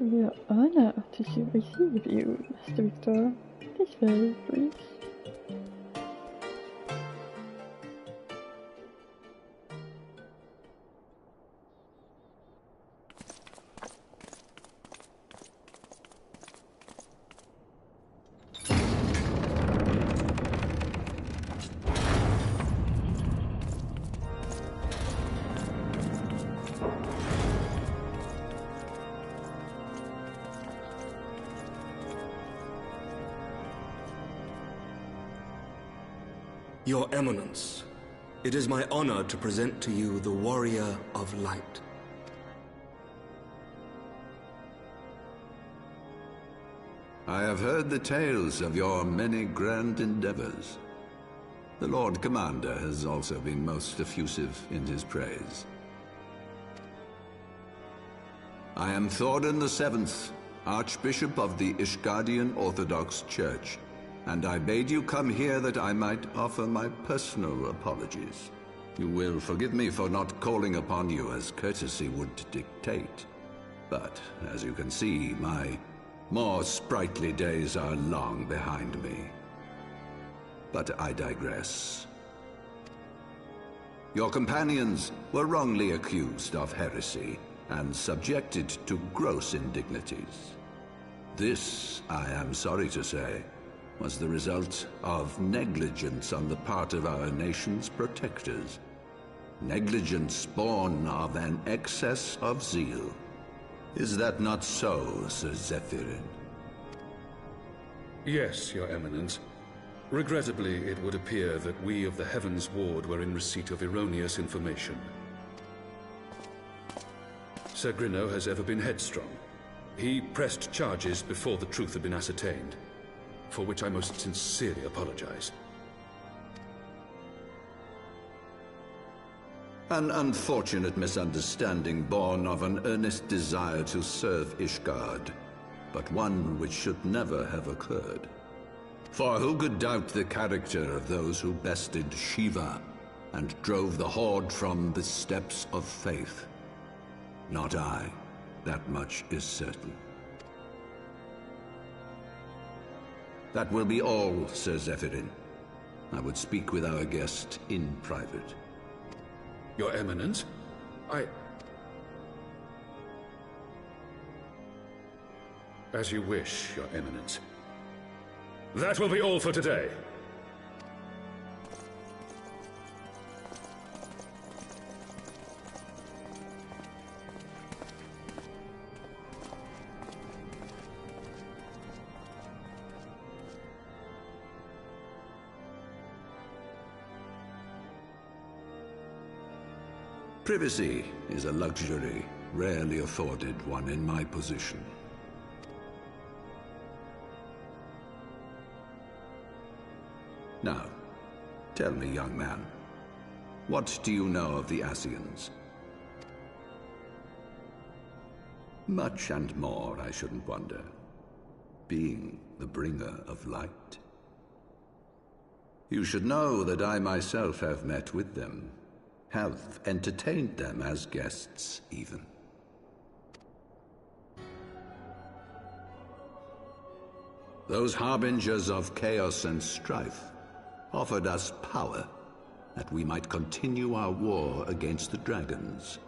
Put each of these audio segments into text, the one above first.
We are honored to receive you, Master Victor. This way, please. Your Eminence, it is my honor to present to you the Warrior of Light. I have heard the tales of your many grand endeavors. The Lord Commander has also been most effusive in his praise. I am Thordan VII, Archbishop of the Ishgardian Orthodox Church, and I bade you come here that I might offer my personal apologies. You will forgive me for not calling upon you as courtesy would dictate. But, as you can see, my more sprightly days are long behind me. But I digress. Your companions were wrongly accused of heresy and subjected to gross indignities. This, I am sorry to say, was the result of negligence on the part of our nation's protectors. Negligence born of an excess of zeal. Is that not so, Sir Zephyrin? Yes, Your Eminence. Regrettably, it would appear that we of the Heavensward were in receipt of erroneous information. Sir Grinno has ever been headstrong. He pressed charges before the truth had been ascertained, for which I most sincerely apologize. An unfortunate misunderstanding born of an earnest desire to serve Ishgard, but one which should never have occurred. For who could doubt the character of those who bested Shiva and drove the Horde from the steps of faith? Not I. That much is certain. That will be all, Sir Zephyrin. I would speak with our guest in private. Your Eminence, As you wish, Your Eminence. That will be all for today. Privacy is a luxury rarely afforded one in my position. Now, tell me, young man, what do you know of the Asians? Much and more, I shouldn't wonder, being the bringer of light. You should know that I myself have met with them, have entertained them as guests, even. Those harbingers of chaos and strife offered us power that we might continue our war against the dragons.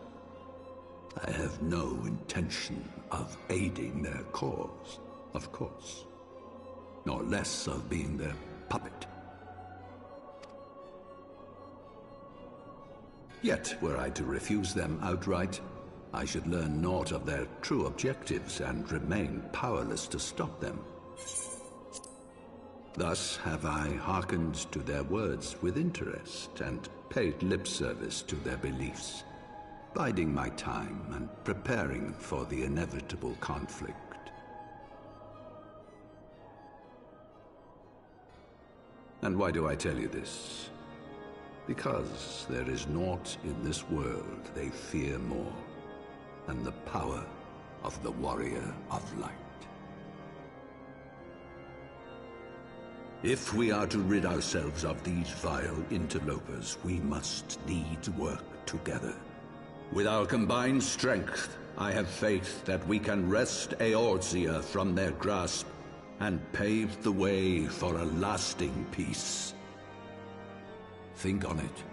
I have no intention of aiding their cause, of course, nor less of being their puppet. Yet, were I to refuse them outright, I should learn naught of their true objectives and remain powerless to stop them. Thus have I hearkened to their words with interest and paid lip service to their beliefs, biding my time and preparing for the inevitable conflict. And why do I tell you this? Because there is naught in this world they fear more than the power of the Warrior of Light. If we are to rid ourselves of these vile interlopers, we must needs work together. With our combined strength, I have faith that we can wrest Eorzea from their grasp and pave the way for a lasting peace. Think on it.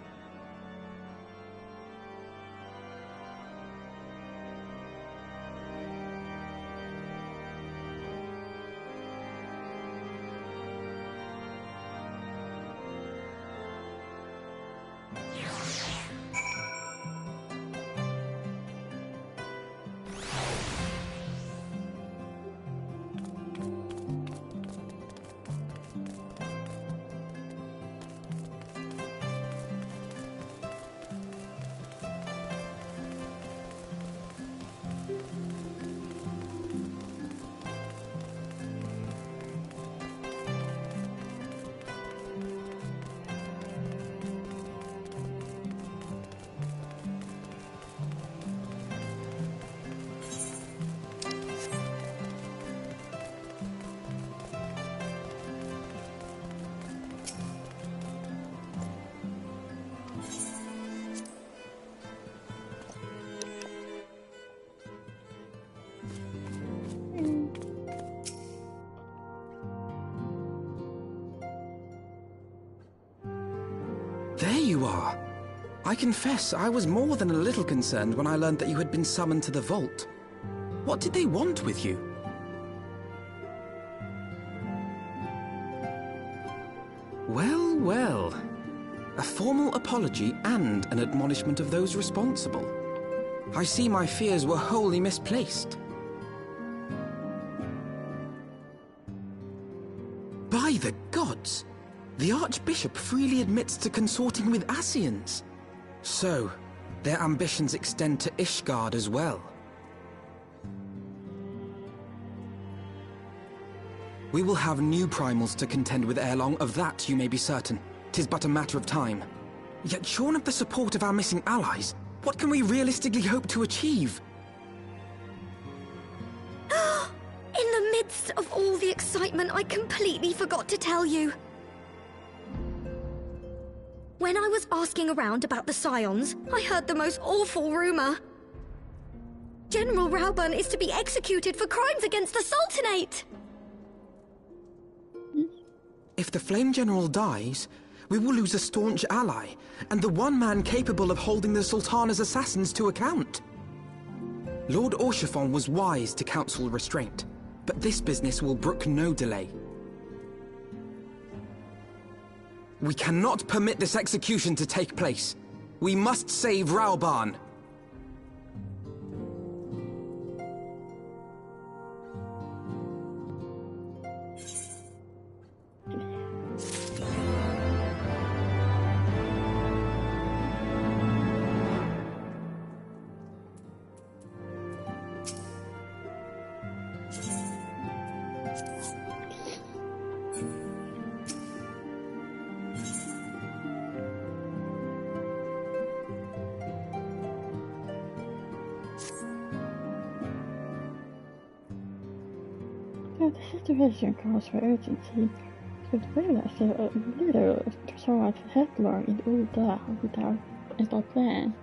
There you are. I confess I was more than a little concerned when I learned that you had been summoned to the vault. What did they want with you? Well, well. A formal apology and an admonishment of those responsible. I see my fears were wholly misplaced. By the gods! The Archbishop freely admits to consorting with Ascians. So, their ambitions extend to Ishgard as well. We will have new primals to contend with ere long, of that you may be certain. 'Tis but a matter of time. Yet shorn of the support of our missing allies, what can we realistically hope to achieve? In the midst of all the excitement, I completely forgot to tell you. When I was asking around about the Scions, I heard the most awful rumor. General Rauburn is to be executed for crimes against the Sultanate! If the Flame General dies, we will lose a staunch ally, and the one man capable of holding the Sultana's assassins to account. Lord Orchiphon was wise to counsel restraint, but this business will brook no delay. We cannot permit this execution to take place. We must save Rauburn. The situation calls for urgency, but realize a little somewhat headlong in Uldah without a plan.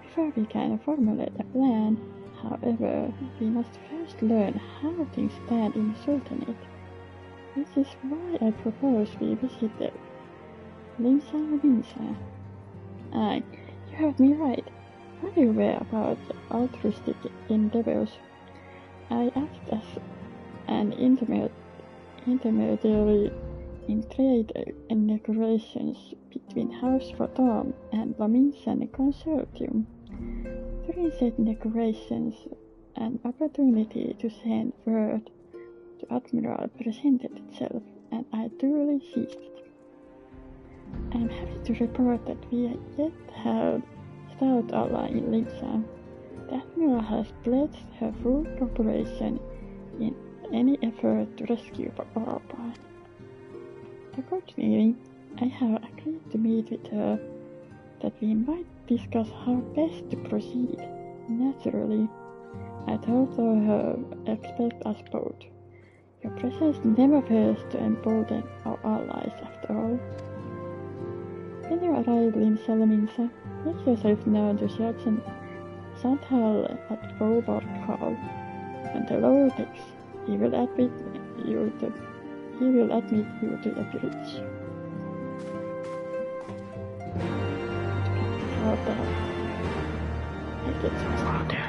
Before we can formulate a plan, however, we must first learn how things stand in the Sultanate. This is why I propose we visit the Minsa. Aye, you heard me right. Are you aware about altruistic endeavors? I act as an intermediary in trade and negotiations between House Photon and the Minsan Consortium. During said negotiations, an opportunity to send word to Admiral presented itself, and I duly seized it. I am happy to report that we yet have stout ally in Linsa. The Admiral has pledged her full cooperation in any effort to rescue Rauburn. Accordingly, I have agreed to meet with her that we might discuss how best to proceed. Naturally, I told her expect us both. Your presence never fails to embolden our allies after all. When you arrive in Salaminsa, make yourself known to Sergeant Saint Hell at Robot Hall, and the Lord thinks he will admit you to the bridge. Father, I get some water.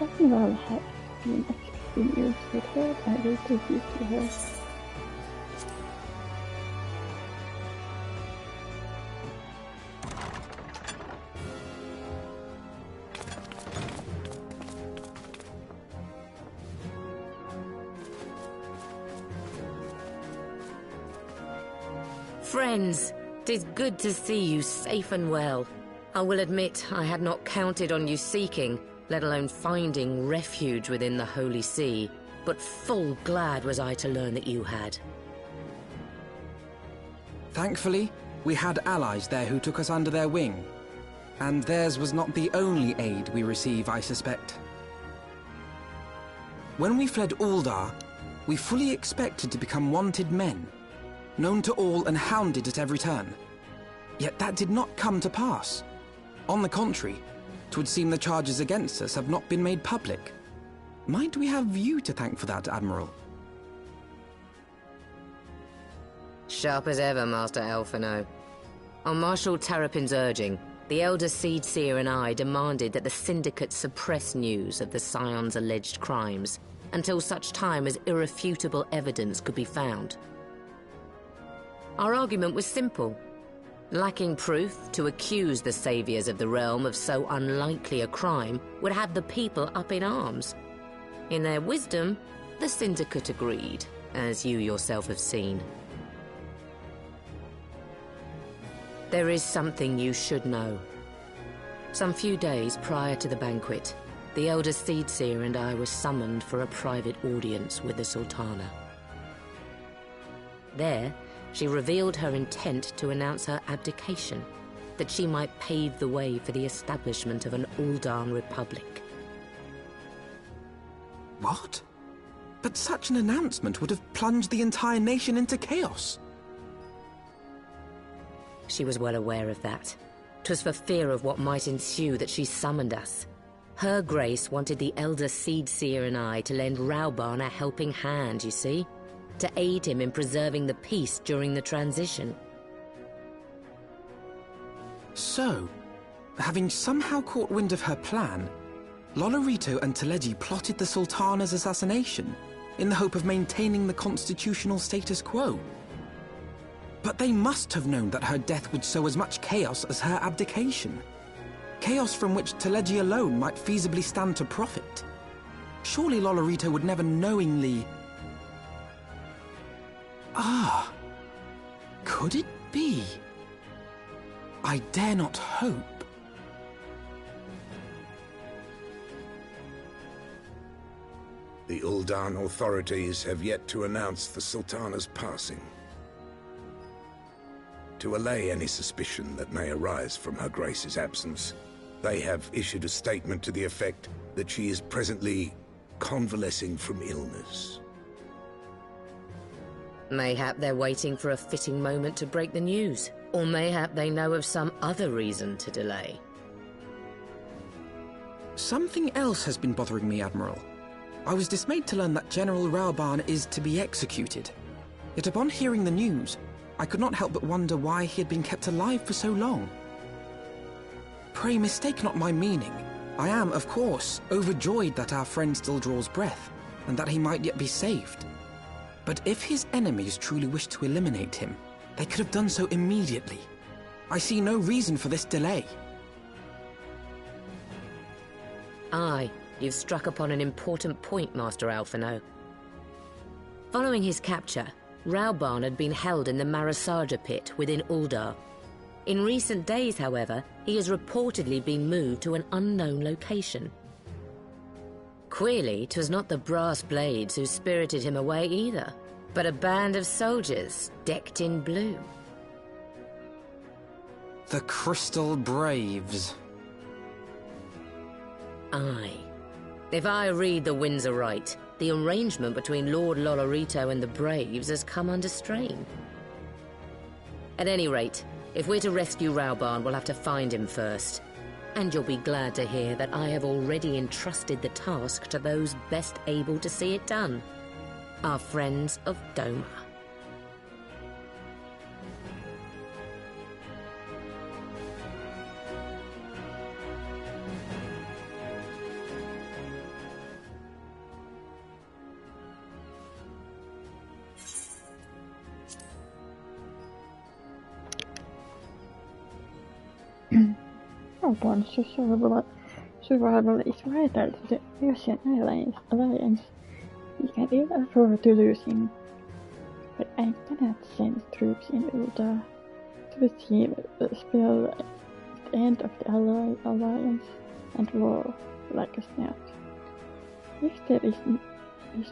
Admiral had been experienced with her. I will take you to her. Friends, 'tis good to see you safe and well. I will admit I had not counted on you seeking, let alone finding refuge within the Holy See, but full glad was I to learn that you had. Thankfully, we had allies there who took us under their wing. And theirs was not the only aid we receive, I suspect. When we fled Uldah, we fully expected to become wanted men, known to all and hounded at every turn. Yet that did not come to pass. On the contrary, 'twould seem the charges against us have not been made public. Might we have you to thank for that, Admiral? Sharp as ever, Master Elfino. On Marshal Terrapin's urging, the Elder Seed Seer and I demanded that the Syndicate suppress news of the Scion's alleged crimes until such time as irrefutable evidence could be found. Our argument was simple. Lacking proof, to accuse the saviors of the realm of so unlikely a crime would have the people up in arms. In their wisdom, the Syndicate agreed, as you yourself have seen. There is something you should know. Some few days prior to the banquet, the Elder Seedseer and I were summoned for a private audience with the Sultana. There, she revealed her intent to announce her abdication, that she might pave the way for the establishment of an Uldah republic. What? But such an announcement would have plunged the entire nation into chaos. She was well aware of that. 'Twas for fear of what might ensue that she summoned us. Her Grace wanted the Elder Seedseer and I to lend Rauban a helping hand, you see? To aid him in preserving the peace during the transition. So, having somehow caught wind of her plan, Lolorito and Teleji plotted the Sultana's assassination in the hope of maintaining the constitutional status quo. But they must have known that her death would sow as much chaos as her abdication. Chaos from which Teleji alone might feasibly stand to profit. Surely Lolorito would never knowingly... Ah, could it be? I dare not hope. The Uldan authorities have yet to announce the Sultana's passing. To allay any suspicion that may arise from Her Grace's absence, they have issued a statement to the effect that she is presently convalescing from illness. Mayhap they're waiting for a fitting moment to break the news, or mayhap they know of some other reason to delay. Something else has been bothering me, Admiral. I was dismayed to learn that General Rauban is to be executed. Yet upon hearing the news, I could not help but wonder why he had been kept alive for so long. Pray mistake not my meaning. I am, of course, overjoyed that our friend still draws breath, and that he might yet be saved. But if his enemies truly wished to eliminate him, they could have done so immediately. I see no reason for this delay. Aye, you've struck upon an important point, Master Alphino. Following his capture, Rauban had been held in the Marasaja pit within Uldah. In recent days, however, he has reportedly been moved to an unknown location. Queerly, 'twas not the Brass Blades who spirited him away either, but a band of soldiers decked in blue. The Crystal Braves. Aye. If I read the winds aright, the arrangement between Lord Lolorito and the Braves has come under strain. At any rate, if we're to rescue Rauban, we'll have to find him first. And you'll be glad to hear that I have already entrusted the task to those best able to see it done. Our friends of Doma. Rauban's survival is vital to the Russian alliance. We can ill afford to lose him, but I cannot send troops in Uldah to achieve the spell at the end of the alliance and war like a snap. If there is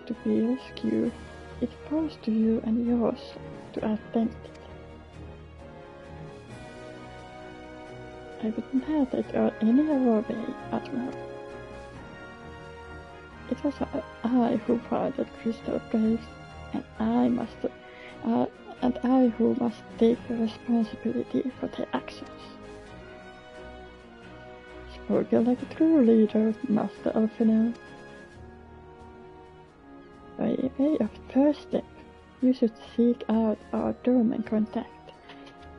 to be rescue, it falls to you and yours to attempt it. I wouldn't have it any other way, Admiral. It was I who fired Crystal Braves, and I who must take responsibility for their actions. Spoken like a true leader, Master Alphino. By way of first step, you should seek out our Dorman contact.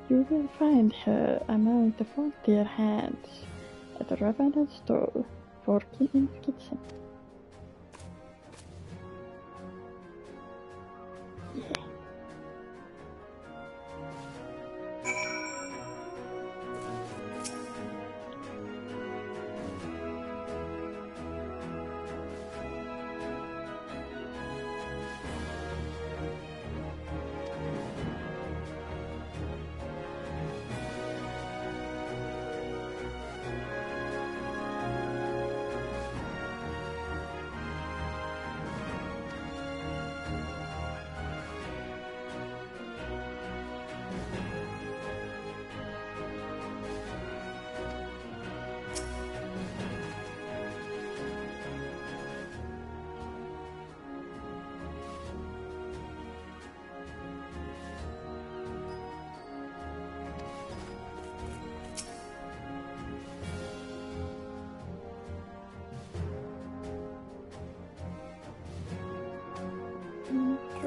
You will find her among the frontier hands at the Ravenel stall, working in the kitchen. Yeah.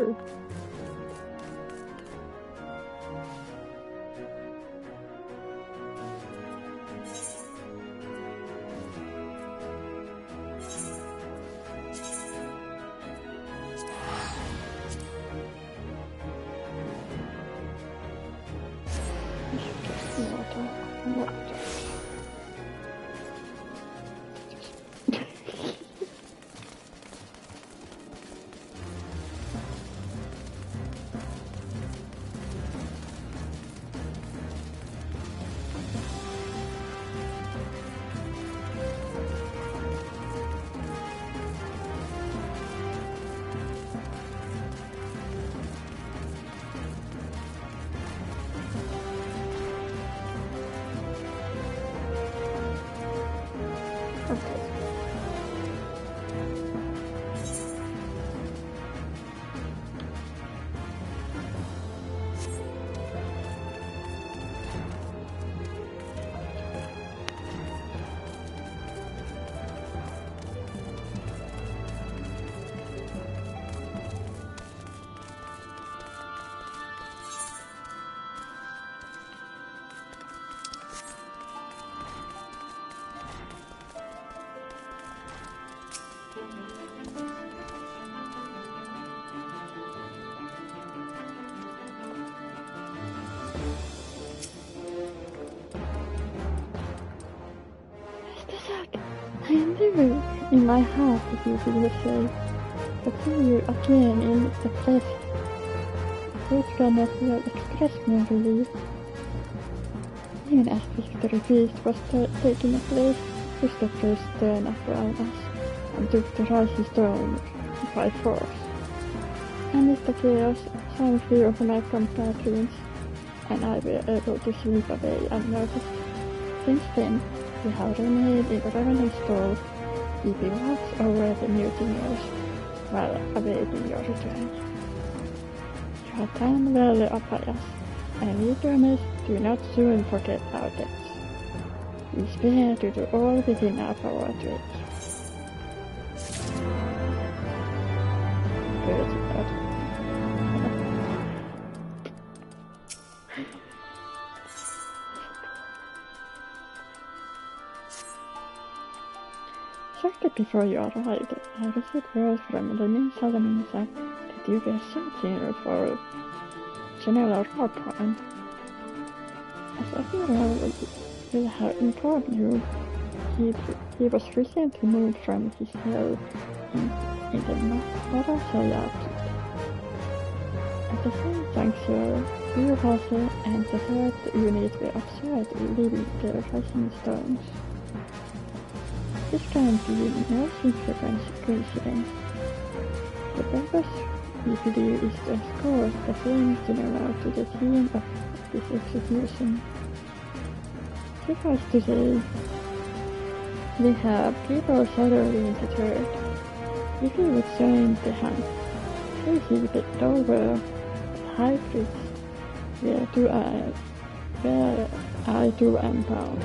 true. Mr. Zack, I am living in my heart, if you will say. But see you again in the flesh. Words cannot well express my relief. Even as Victory Feast was taking place, Christopher's turned around us and took the rising stone by force. Amidst the chaos, some few of my compatriots and I were able to slip away unnoticed. Since then, we have remained in the Revenant stall, keeping watch over the mutineers while awaiting your return. You have done well, Appias, and we promise do not soon forget our debts. We swear to do all within our power to aid. Shortly before you arrived, I received word from Lenin Salaminsa that you were searching for General Rapine. As Admiral will have informed you, he was recently moved from his cell in the Marasaya pit. At the same juncture, Urvasa and the third unit were observed leaving the rising stones. This can be no simple coincidence. The purpose, we believe, is to escort the Flame General to the scene of this execution. Suffice to say, we have people thoroughly interred. If you would join the hunt, please see the Dover High Priest, where I too am bound.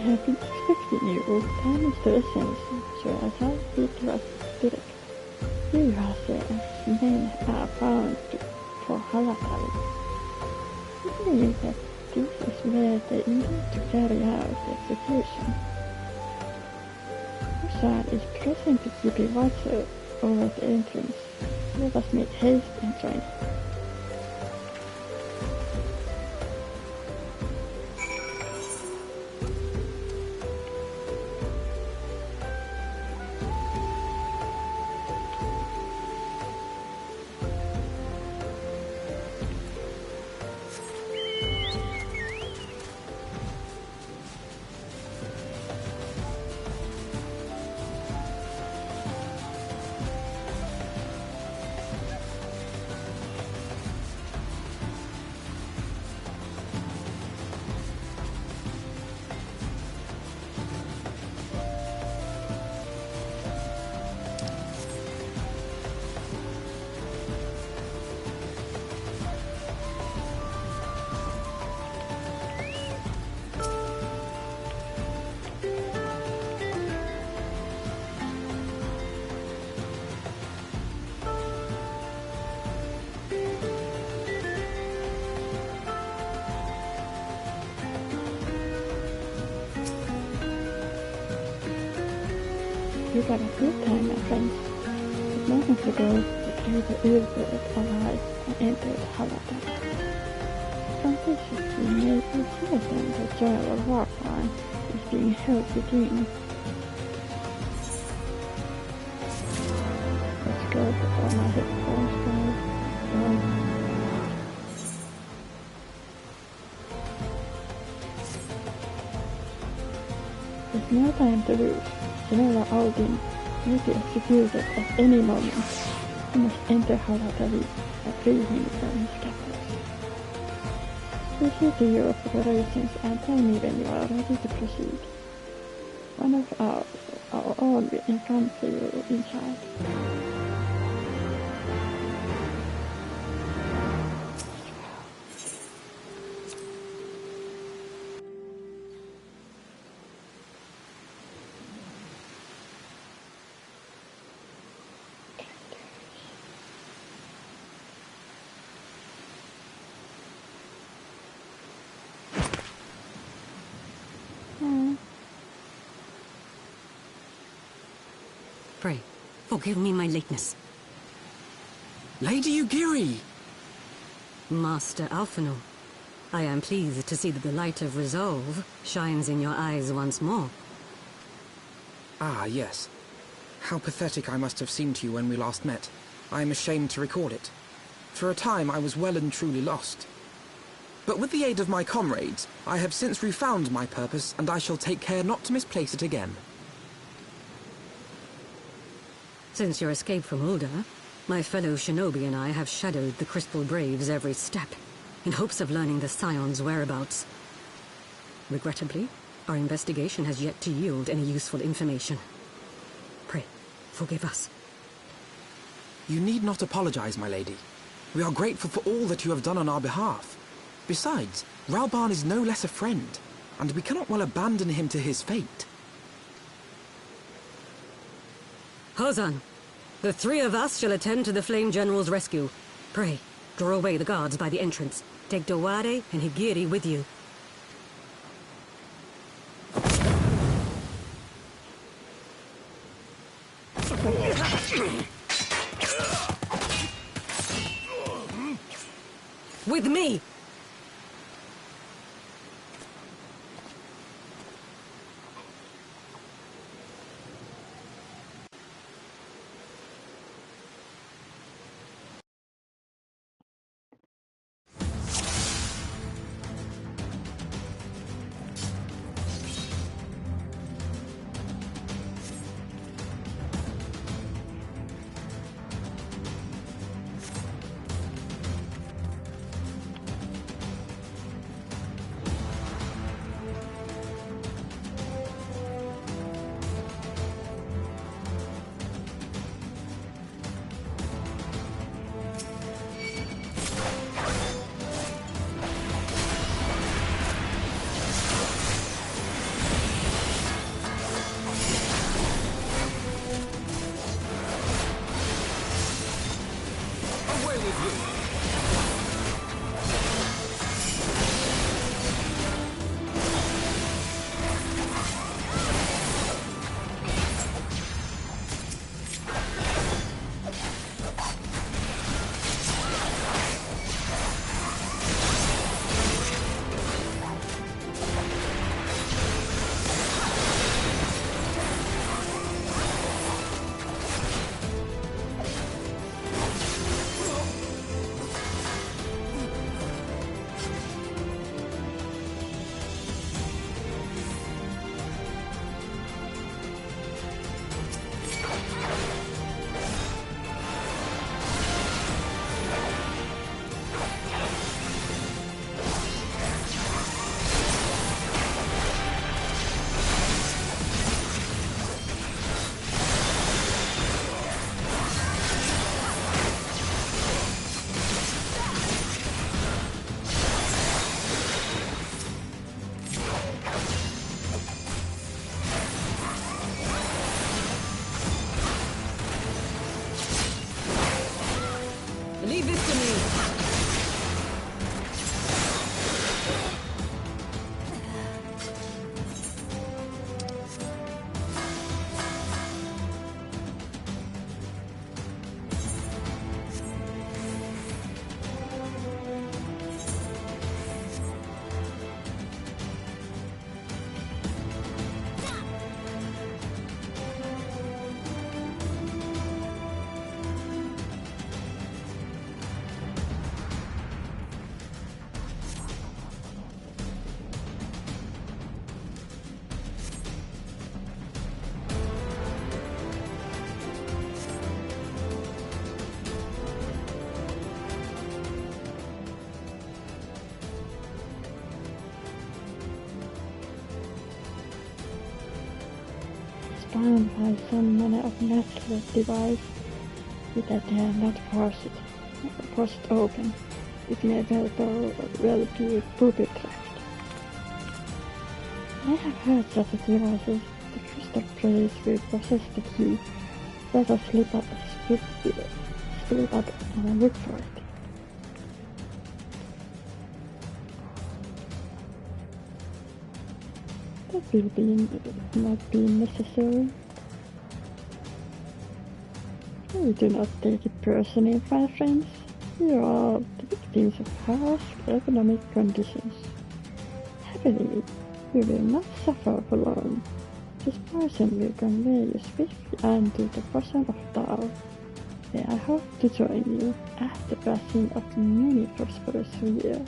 have been expecting you. Time is the essence, so as I speak direct. You as men are bound for Halatali. I believe that this is where they intend to carry out the execution. Usan is presently keeping watch over the entrance. Let us make haste and join. You got a good time, my friends. But moments ago, the three were alive and entered Halata. Suspiciously made me certain the joy of Warfarm is being held within. Let's go before my headphones go. There's no time to lose. General Aldin will be executed at any moment. He must enter Halatali and free him from his captors. We see to your preparations and tell me when you are ready to proceed. One of our own will encounter you inside. Pray, forgive me my lateness. Lady Ugiri! Master Alphino, I am pleased to see that the light of resolve shines in your eyes once more. Ah, yes. How pathetic I must have seemed to you when we last met. I am ashamed to record it. For a time I was well and truly lost. But with the aid of my comrades, I have since refound my purpose, and I shall take care not to misplace it again. Since your escape from Uldah, my fellow shinobi and I have shadowed the Crystal Braves every step, in hopes of learning the Scion's whereabouts. Regrettably, our investigation has yet to yield any useful information. Pray, forgive us. You need not apologize, my lady. We are grateful for all that you have done on our behalf. Besides, Ralban is no less a friend, and we cannot well abandon him to his fate. Hozan, the three of us shall attend to the Flame General's rescue. Pray, draw away the guards by the entrance. Take Dowade and Higiri with you. With me! bound by some manner of natural device, with that they are not forced open. It may well be booby-trapped. I have heard that the devices, the crystal players will possess the key. Let us slip up and look for it. That will not be necessary. We do not take it personally, my friends. We are all the victims of harsh economic conditions. Happily, you will not suffer for long. This person will convey you swiftly unto the bosom of Tao, where I hope to join you after passing of many prosperous years.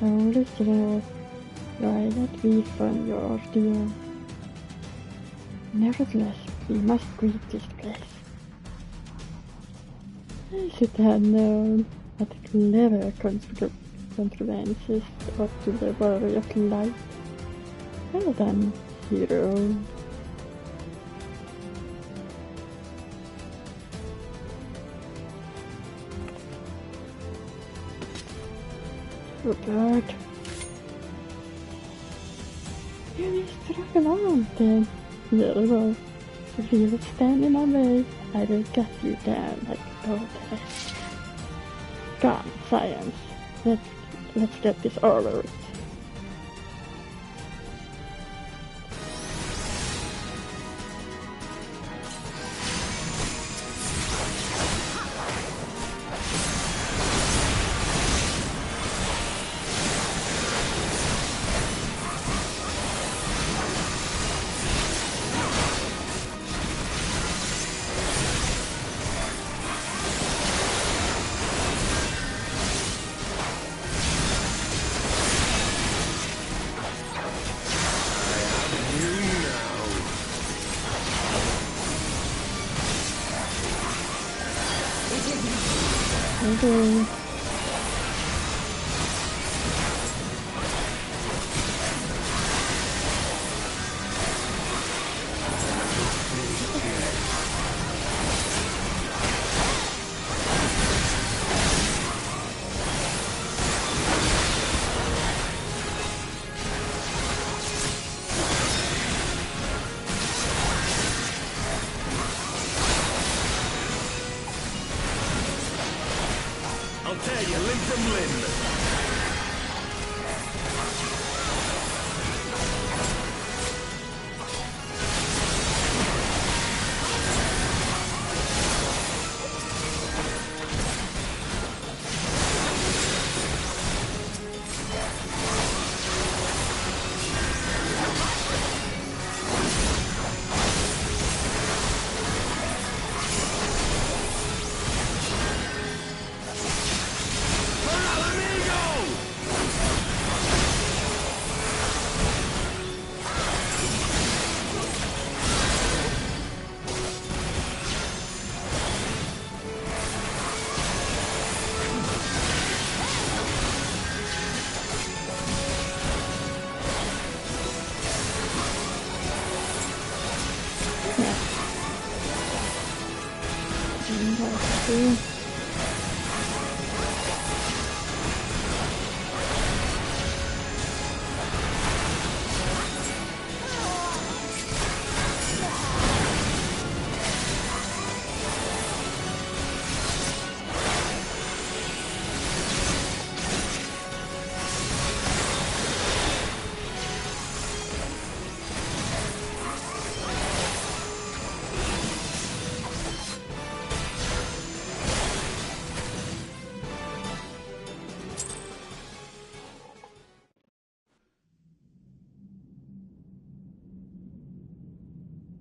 roligt råd. Jag är rättvis från your ordeal. Nevertheless, we must greet this place. I should have known that clever contrivances ought to the warrior of light. Well done, hero. Oh god. You missed the mountain. Very well. If you would stand in my way, I will cut you down like a daughter. Come, science. Let's get this over with. Okay. I'll tear you limb from limb.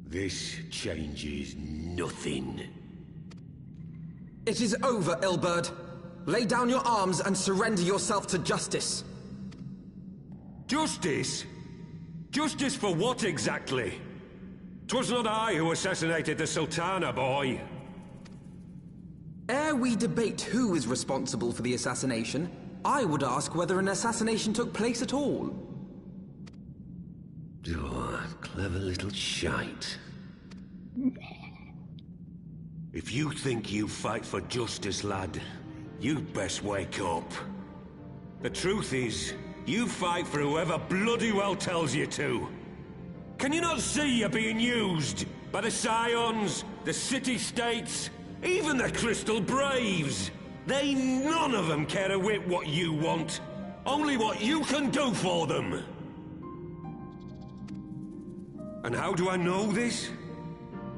This changes nothing. It is over, Ilberd. Lay down your arms and surrender yourself to justice. Justice? Justice for what exactly? 'Twas not I who assassinated the Sultana, boy. Ere we debate who is responsible for the assassination, I would ask whether an assassination took place at all. Oh, clever little shite. If you think you fight for justice, lad, you'd best wake up. The truth is, you fight for whoever bloody well tells you to. Can you not see you're being used? By the Scions, the City-States, even the Crystal Braves? They none of them care a whit what you want. Only what you can do for them. And how do I know this?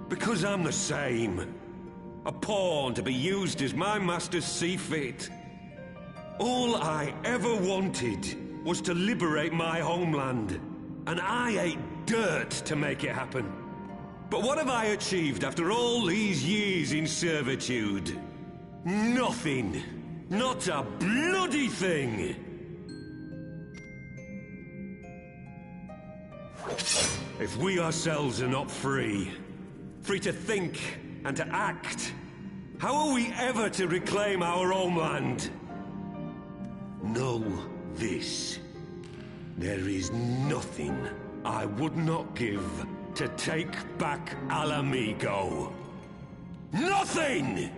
Because I'm the same. A pawn to be used as my masters see fit. All I ever wanted was to liberate my homeland. And I ate dirt to make it happen. But what have I achieved after all these years in servitude? Nothing. Not a bloody thing. If we ourselves are not free to think and to act, how are we ever to reclaim our homeland? Know this. There is nothing I would not give to take back Alamigo. Nothing!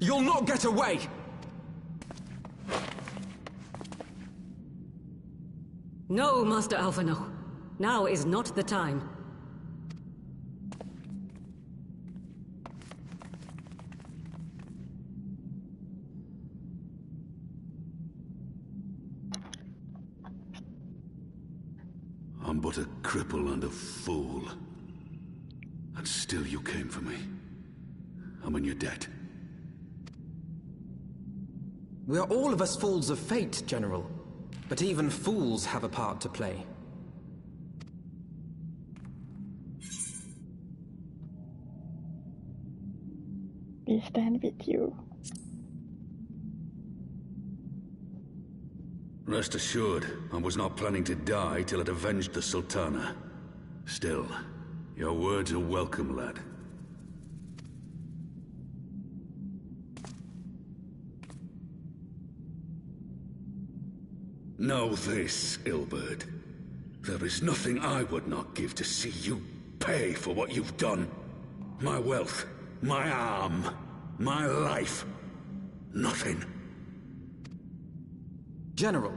You'll not get away! No, Master Alphino. Now is not the time. I'm but a cripple and a fool. And still you came for me. I'm in your debt. We are all of us fools of fate, General. But even fools have a part to play. We stand with you. Rest assured, I was not planning to die till it avenged the Sultana. Still, your words are welcome, lad. Know this, Ilberd. There is nothing I would not give to see you pay for what you've done. My wealth, my arm, my life. Nothing. General,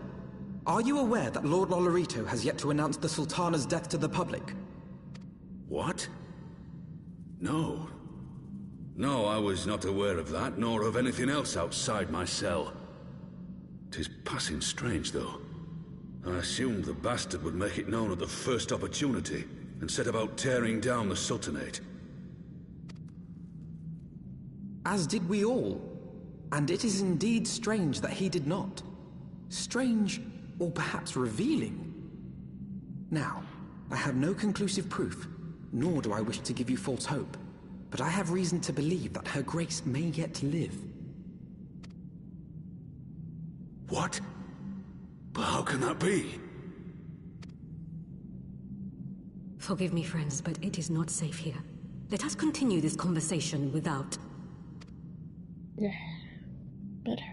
are you aware that Lord Lolorito has yet to announce the Sultana's death to the public? What? No. No, I was not aware of that, nor of anything else outside my cell. 'Tis passing strange, though. I assumed the bastard would make it known at the first opportunity, and set about tearing down the Sultanate. As did we all. And it is indeed strange that he did not. Strange, or perhaps revealing. Now, I have no conclusive proof, nor do I wish to give you false hope, but I have reason to believe that Her Grace may yet live. What? But how can that be? Forgive me, friends, but it is not safe here. Let us continue this conversation without... Yeah, better.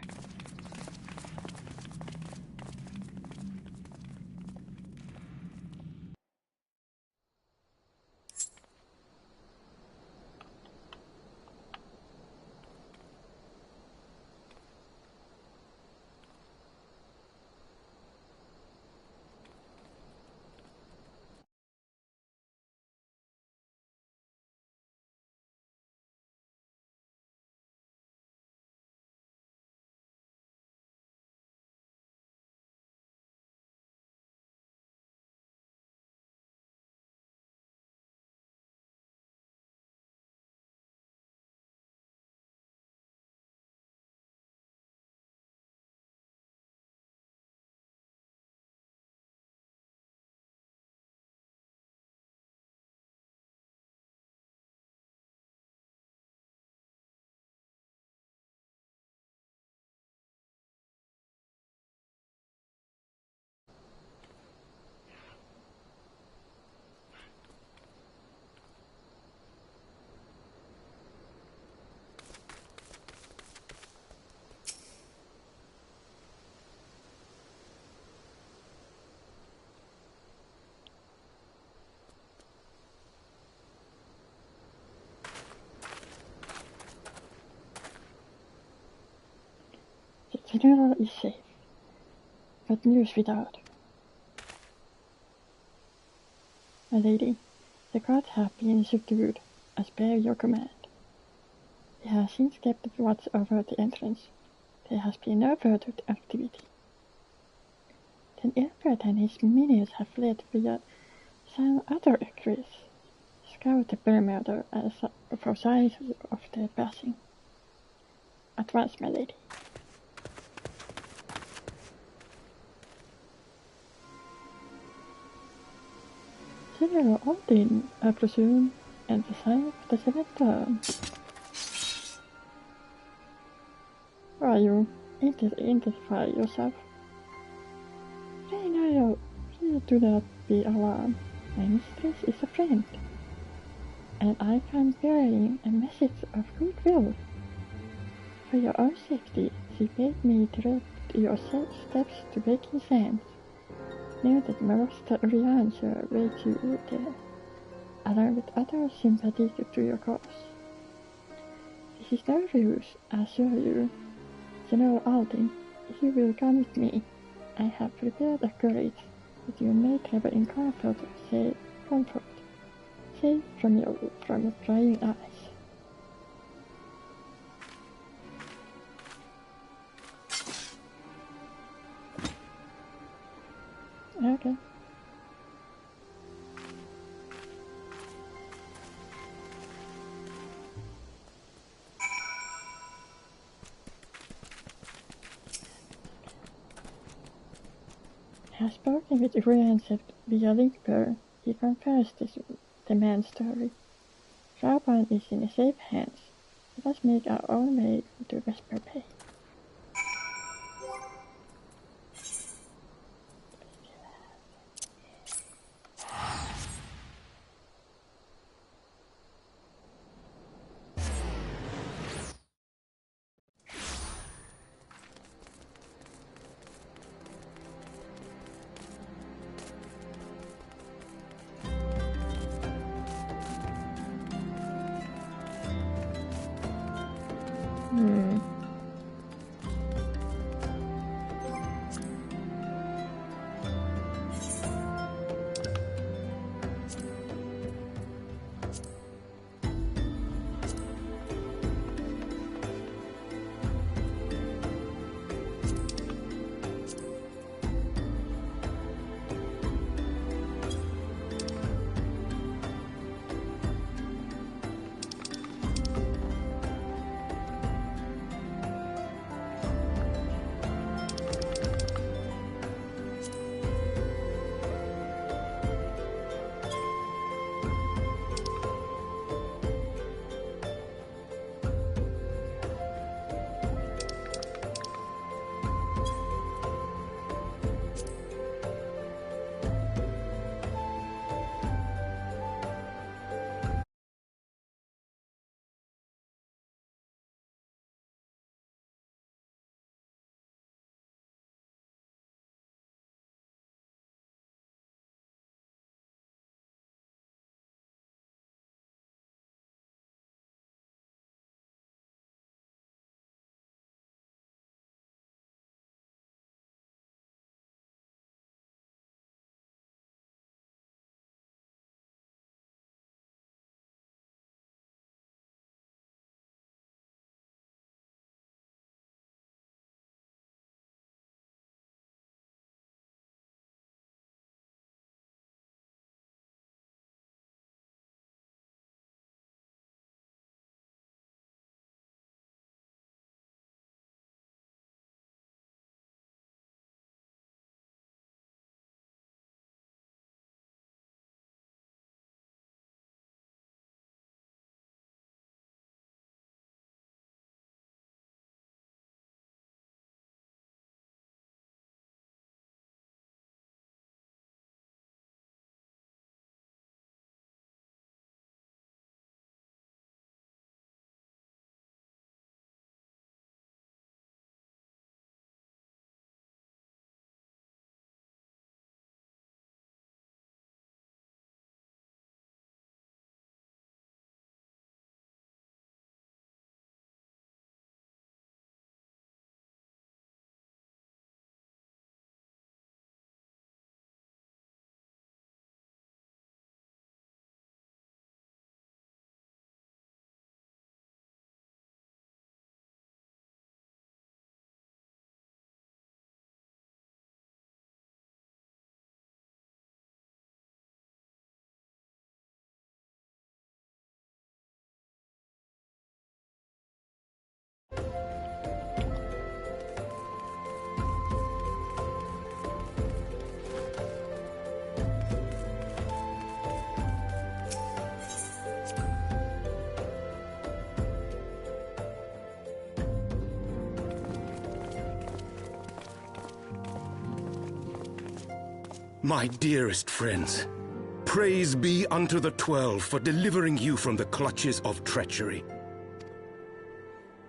The general is safe. What news without? My lady, the guards have been subdued, as per your command. We have since kept watch over the entrance. There has been no further activity. Then Ilbert and his minions have fled via some other egress. Scout the perimeter for signs of their passing. At once, my lady. General Odin, I presume, and the sign of the seventh term. Who are you? Identify yourself. Please do not be alarmed. My mistress is a friend, and I come bearing a message of goodwill. For your own safety, she bade me direct your steps to Baking Sands. Know that Master Riancher waits you there, along with others sympathetic to your cause. This is no ruse, I assure you. General Aldin, if you will come with me, I have prepared a carriage that you may travel in comfort, safe from your prying eyes. Okay. I have spoken with Uriansef via Linkper. He confirms the man's story. Rauban is in safe hands. Let us make our own way to Vesper Bay. My dearest friends, praise be unto the 12 for delivering you from the clutches of treachery.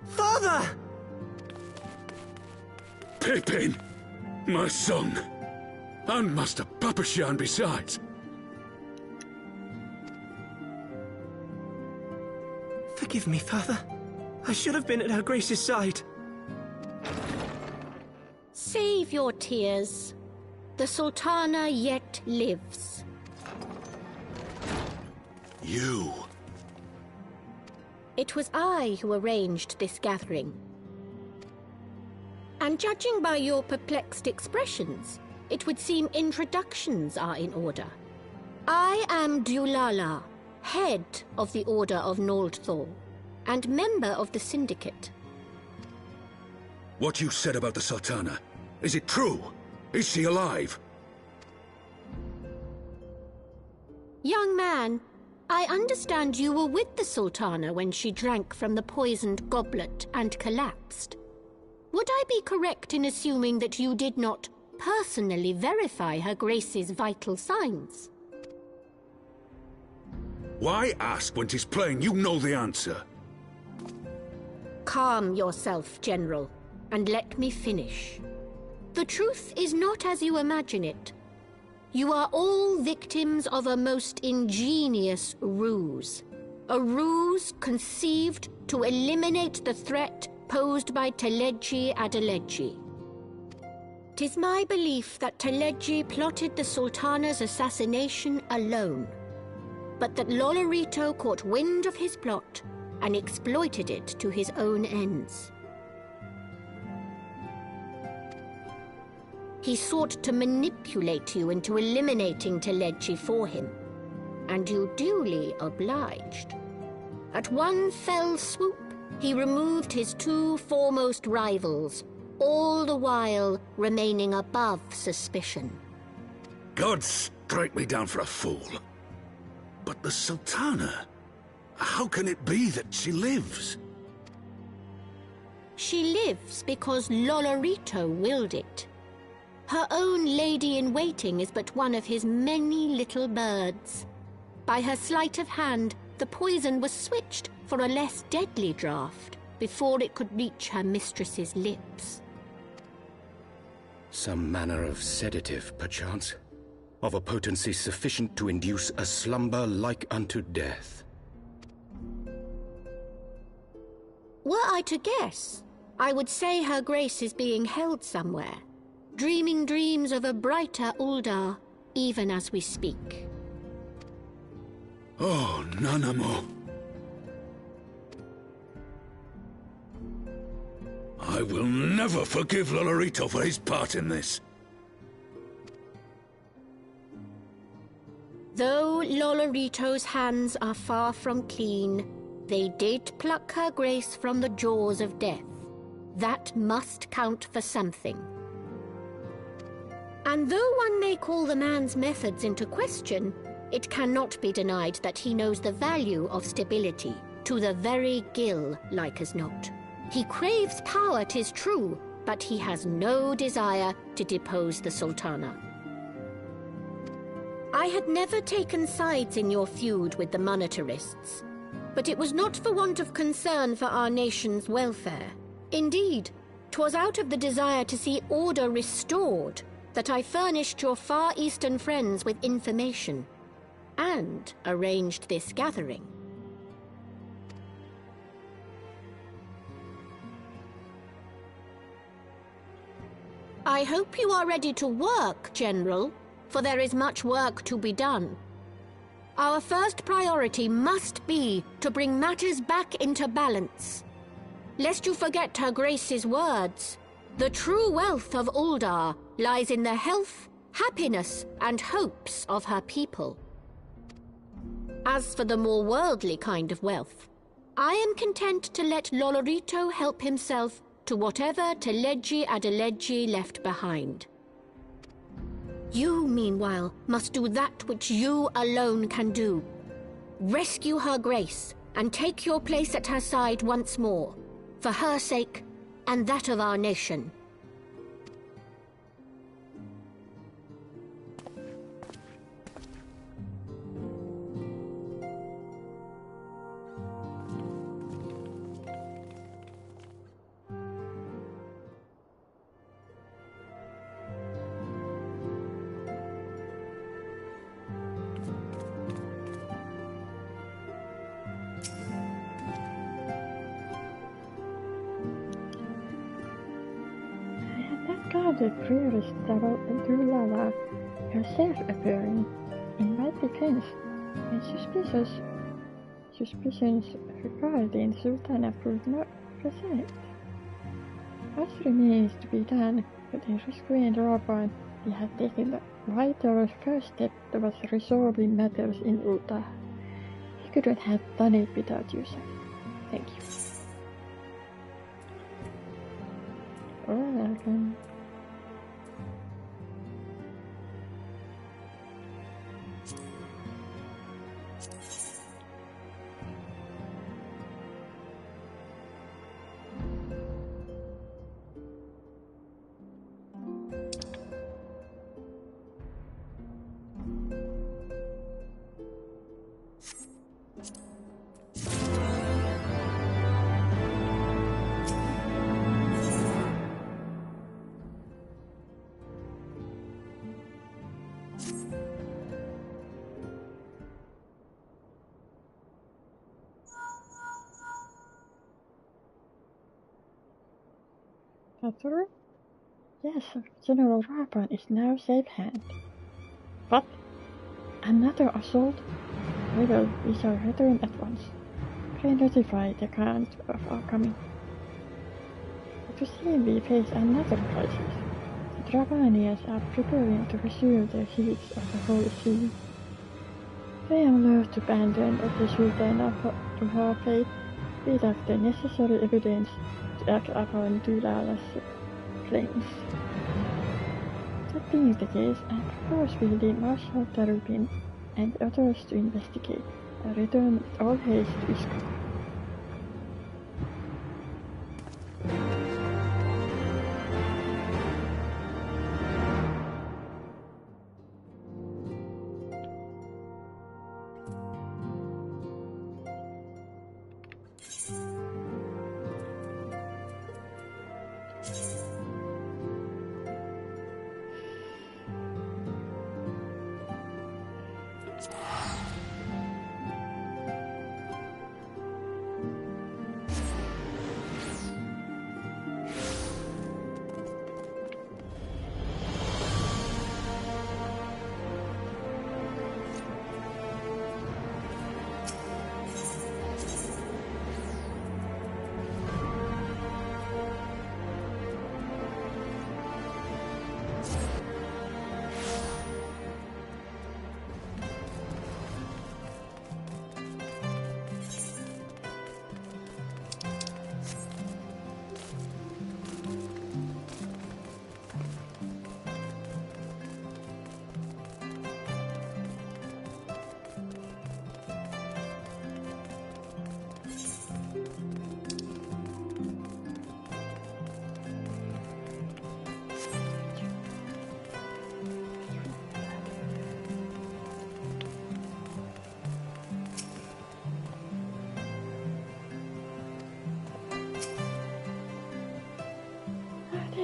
Father! Pippin! My son! And Master Papashan besides! Forgive me, Father. I should have been at Her Grace's side. Save your tears. The Sultana yet lives. You? It was I who arranged this gathering. And judging by your perplexed expressions, it would seem introductions are in order. I am Dulala, head of the Order of Noldthor, and member of the Syndicate. What you said about the Sultana, is it true? Is she alive? Young man, I understand you were with the Sultana when she drank from the poisoned goblet and collapsed. Would I be correct in assuming that you did not personally verify Her Grace's vital signs? Why ask when 'tis plain you know the answer? Calm yourself, General, and let me finish. The truth is not as you imagine it. You are all victims of a most ingenious ruse. A ruse conceived to eliminate the threat posed by Teleji Adeleji. 'Tis my belief that Teleji plotted the Sultana's assassination alone, but that Lolorito caught wind of his plot and exploited it to his own ends. He sought to manipulate you into eliminating Teleji for him, and you duly obliged. At one fell swoop, he removed his two foremost rivals, all the while remaining above suspicion. God strike me down for a fool. But the Sultana, how can it be that she lives? She lives because Lolorito willed it. Her own lady-in-waiting is but one of his many little birds. By her sleight of hand, the poison was switched for a less deadly draught before it could reach her mistress's lips. Some manner of sedative, perchance? Of a potency sufficient to induce a slumber like unto death. Were I to guess, I would say Her Grace is being held somewhere, dreaming dreams of a brighter Uldah, even as we speak. Oh, Nanamo. I will never forgive Lolorito for his part in this. Though Lolorito's hands are far from clean, they did pluck Her Grace from the jaws of death. That must count for something. And though one may call the man's methods into question, it cannot be denied that he knows the value of stability, to the very gill, like as not. He craves power, 'tis true, but he has no desire to depose the Sultana. I had never taken sides in your feud with the monetarists, but it was not for want of concern for our nation's welfare. Indeed, 'twas out of the desire to see order restored that I furnished your Far Eastern friends with information, and arranged this gathering. I hope you are ready to work, General, for there is much work to be done. Our first priority must be to bring matters back into balance. Lest you forget Her Grace's words, the true wealth of Uldah lies in the health, happiness, and hopes of her people. As for the more worldly kind of wealth, I am content to let Lolorito help himself to whatever Teleji Adeleji left behind. You, meanwhile, must do that which you alone can do. Rescue Her Grace and take your place at her side once more, for her sake and that of our nation. saw the prioress Uldah herself appearing. In my defense, when suspicions regarding Sultana proved not present. Much remains to be done, but in rescuing Raban, we have taken the vital first step towards resolving matters in Uldah. We couldn't have done it without you, sir. Thank you. Welcome. True? Yes, General Raban is now safe hand. What? Another assault? Well, we shall return at once. Pray notify the Count of our coming. To see we face another crisis. The Dravanians are preparing to resume their siege of the Holy See. They are loath to abandon the Sultana to her fate without the necessary evidence to act upon Dulala's claims. That being the case, I propose we lead Marshal Tarupin and others to investigate, and return with all haste to Iskra.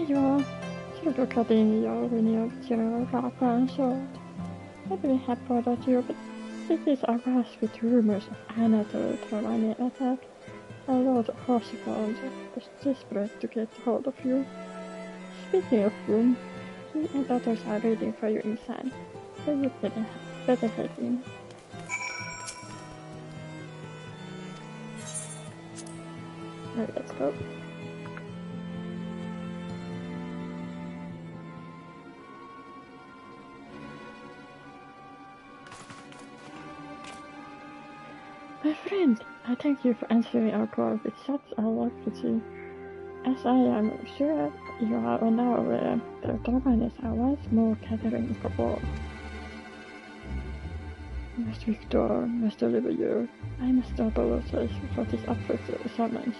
Ja, Kyrkokratin joulun och General Raban sword. Maybe we have bothered you, but cities are rushed with rumors of another Travanian attack. Our Lord Horsefall was desperate to get hold of you. Speaking of whom, he and others are waiting for you inside, so you better head in. Right, let's go. My friend, I thank you for answering our call with such alacrity. As I am sure you are now aware, the Dravanians are once more gathering for war. Must Victor, must deliver you. I must apologize for this unfortunate summons,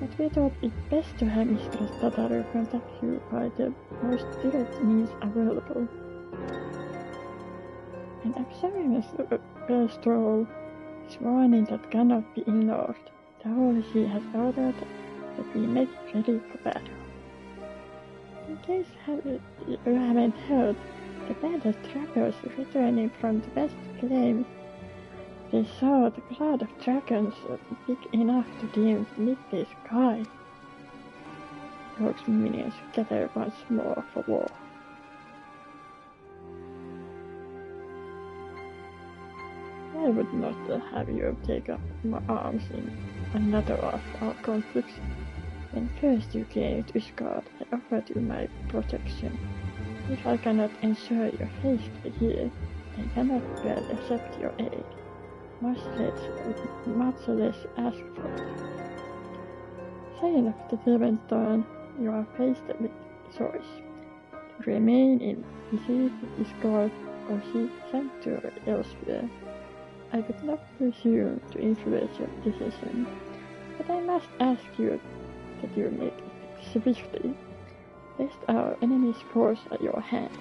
but we thought it best to have Mistress Tataru contact you by the most direct means available. And I'm sorry, Mr. Stroll. It's warning that cannot be ignored. The Holy See has ordered that we make ready for battle. In case you haven't heard, the band of trappers returning from the west claim they saw the cloud of dragons big enough to dim the midday sky. orcs minions gather once more for war. I would not have you take up my arms in another of our conflicts. When first you came to Ishgard, I offered you my protection. If I cannot ensure your safety here, I cannot well accept your aid. Much less ask for it. Sign of the seventh dawn, you are faced with choice. To remain in Ishgard or seek sanctuary elsewhere. I would not presume to influence your decision, but I must ask you that you make it swiftly, lest our enemy's force at your hand.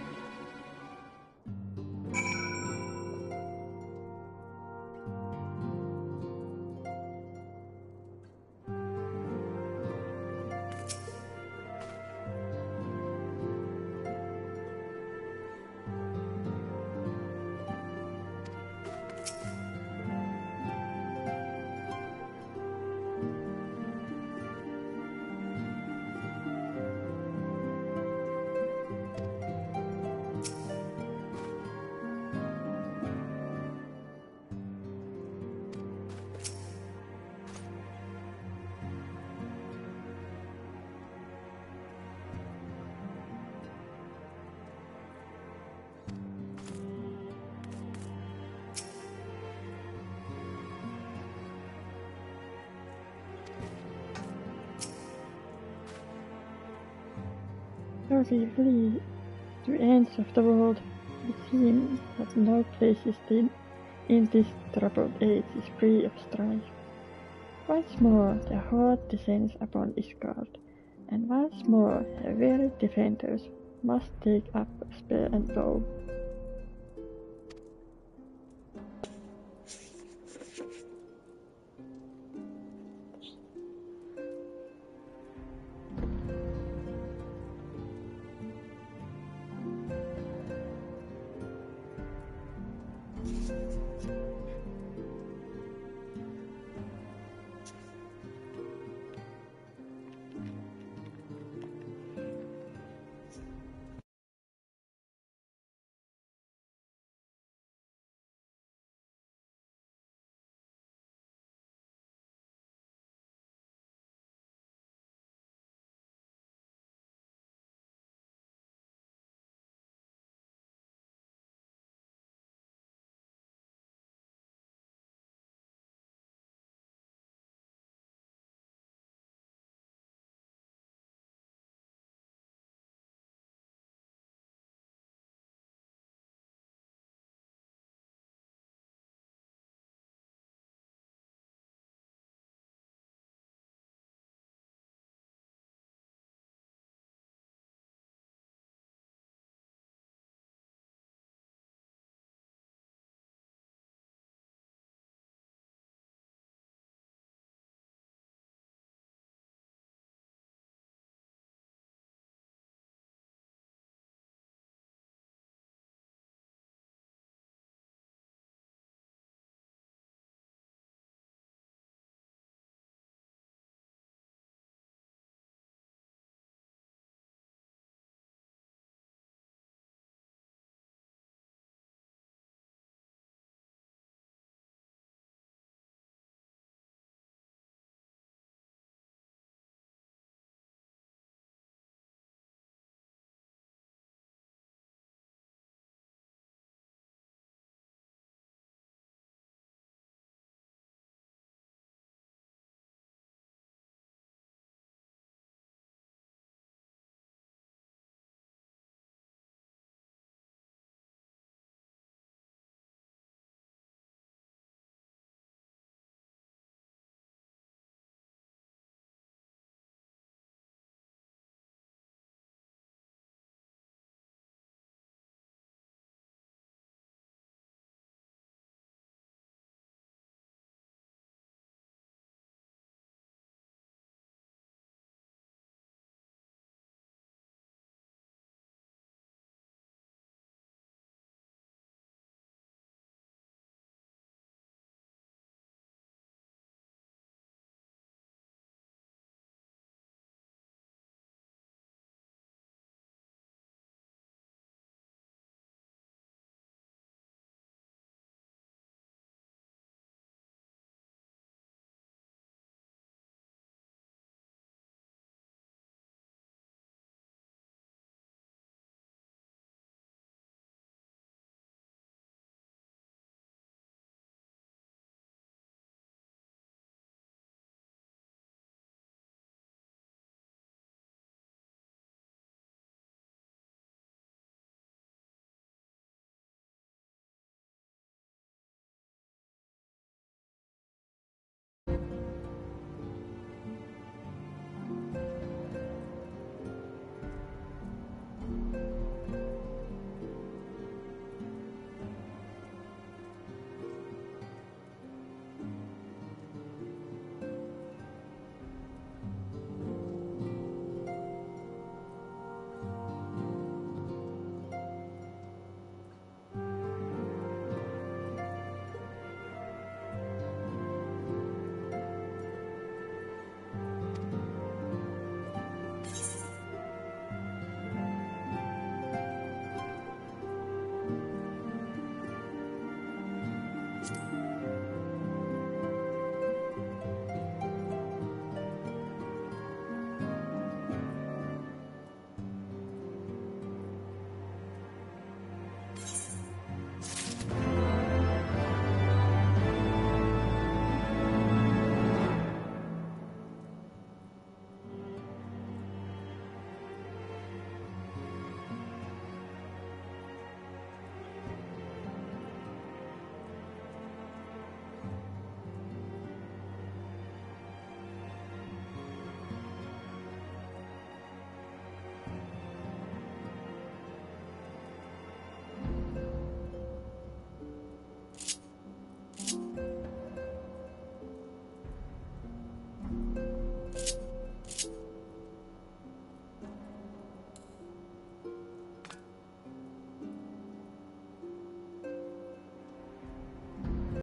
As we flee to ends of the world, it seems that no place in this troubled age is free of strife. Once more the horde descends upon Ishgard, and once more her weary defenders must take up spear and bow.